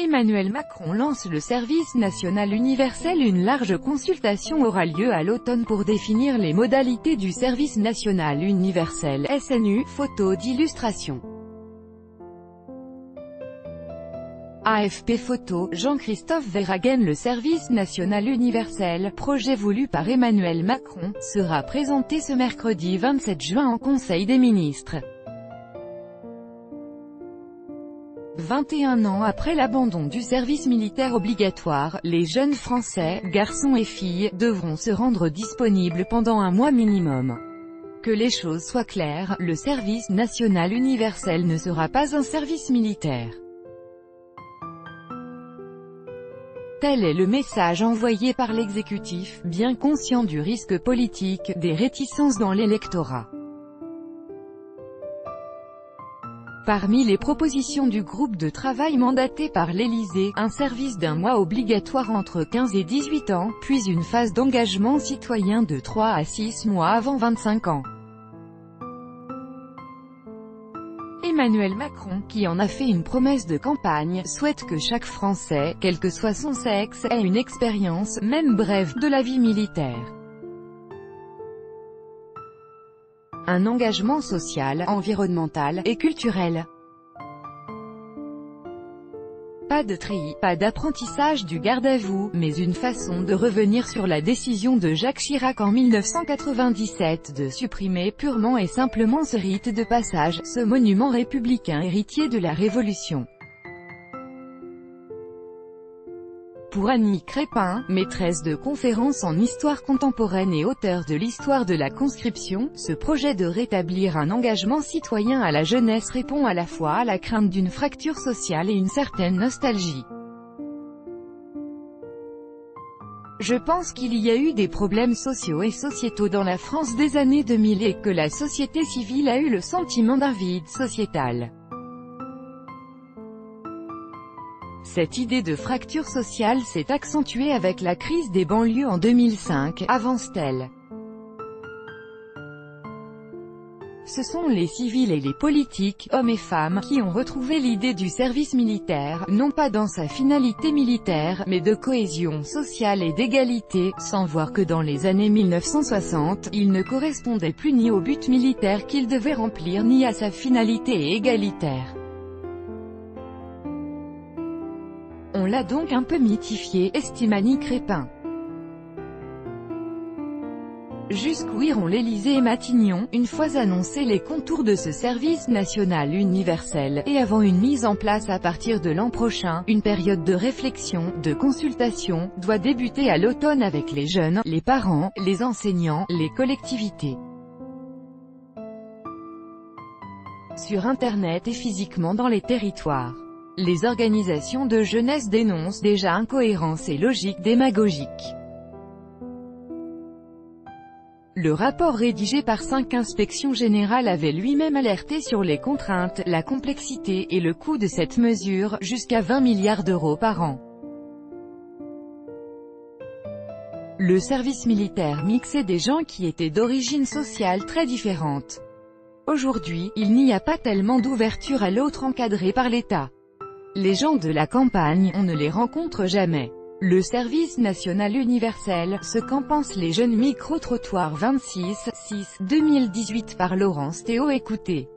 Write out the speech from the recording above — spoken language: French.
Emmanuel Macron lance le service national universel. Une large consultation aura lieu à l'automne pour définir les modalités du service national universel, SNU, photo d'illustration. AFP Photo, Jean-Christophe Verhagen. Le service national universel, projet voulu par Emmanuel Macron, sera présenté ce mercredi 27 juin en Conseil des ministres. 21 ans après l'abandon du service militaire obligatoire, les jeunes Français, garçons et filles, devront se rendre disponibles pendant un mois minimum. Que les choses soient claires, le service national universel ne sera pas un service militaire. Tel est le message envoyé par l'exécutif, bien conscient du risque politique, des réticences dans l'électorat. Parmi les propositions du groupe de travail mandaté par l'Élysée, un service d'un mois obligatoire entre 15 et 18 ans, puis une phase d'engagement citoyen de 3 à 6 mois avant 25 ans. Emmanuel Macron, qui en a fait une promesse de campagne, souhaite que chaque Français, quel que soit son sexe, ait une expérience, même brève, de la vie militaire. Un engagement social, environnemental, et culturel. Pas de tri, pas d'apprentissage du garde à vous, mais une façon de revenir sur la décision de Jacques Chirac en 1997 de supprimer purement et simplement ce rite de passage, ce monument républicain héritier de la Révolution. Pour Annie Crépin, maîtresse de conférences en histoire contemporaine et auteure de l'histoire de la conscription, ce projet de rétablir un engagement citoyen à la jeunesse répond à la fois à la crainte d'une fracture sociale et une certaine nostalgie. Je pense qu'il y a eu des problèmes sociaux et sociétaux dans la France des années 2000 et que la société civile a eu le sentiment d'un vide sociétal. Cette idée de fracture sociale s'est accentuée avec la crise des banlieues en 2005, avance-t-elle. Ce sont les civils et les politiques, hommes et femmes, qui ont retrouvé l'idée du service militaire, non pas dans sa finalité militaire, mais de cohésion sociale et d'égalité, sans voir que dans les années 1960, il ne correspondait plus ni au but militaire qu'il devait remplir ni à sa finalité égalitaire. On l'a donc un peu mythifié, estime Annie Crépin. Jusqu'où iront l'Élysée et Matignon, une fois annoncés les contours de ce service national universel, et avant une mise en place à partir de l'an prochain, une période de réflexion, de consultation, doit débuter à l'automne avec les jeunes, les parents, les enseignants, les collectivités. Sur Internet et physiquement dans les territoires. Les organisations de jeunesse dénoncent déjà incohérences et logiques démagogiques. Le rapport rédigé par 5 inspections générales avait lui-même alerté sur les contraintes, la complexité et le coût de cette mesure, jusqu'à 20 milliards d'euros par an. Le service militaire mixait des gens qui étaient d'origines sociales très différentes. Aujourd'hui, il n'y a pas tellement d'ouverture à l'autre encadrée par l'État. Les gens de la campagne, on ne les rencontre jamais. Le service national universel, ce qu'en pensent les jeunes. Micro-trottoir 26, 6, 2018 par Laurence Théo. Écoutez.